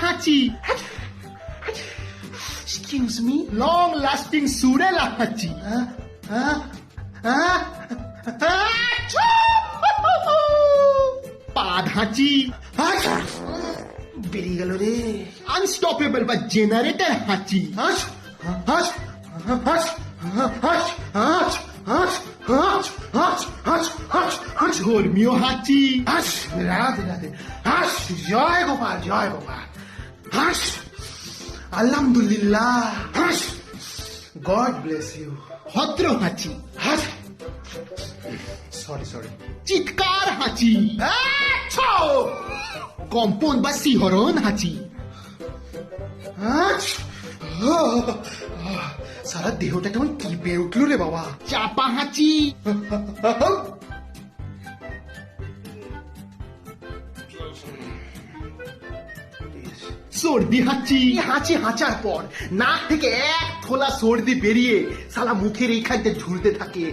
হাঁচি। Excuse me. Long lasting সুরেলা হাঁচি। পাদ হাঁচি। বেরিয়ে গেল রে। আনস্টপেবল বা জেনারেটর হাঁচি। হাঁচ হাঁচ হাঁচ হাঁচ হাঁচ হাঁচ হাঁচ হাঁচ হাঁচ হাঁচ হাঁচ ধর্মীয় হাঁচি। হাঁস রাধে রাধে হাঁস। জয় গোপাল জয় গোপাল। হাঁস আলহামদুলিল্লাহ। হাঁস গড ব্লেস ইউ। ভদ্র হাঁচি। হাঁস সরি সরি। চিৎকার হাঁচি। কম্পন বা শিহরণ হাঁচি। হাঁস সারা দেহটা কেমন কেঁপে উঠলো রে বাবা। চাপা হাঁচি। সর্দি হাঁচি। হাঁচি হাঁচার পর নাক থেকে এক থোলা সর্দি বেরিয়ে সালা মুখের এইখানটা ঝুলতে থাকে।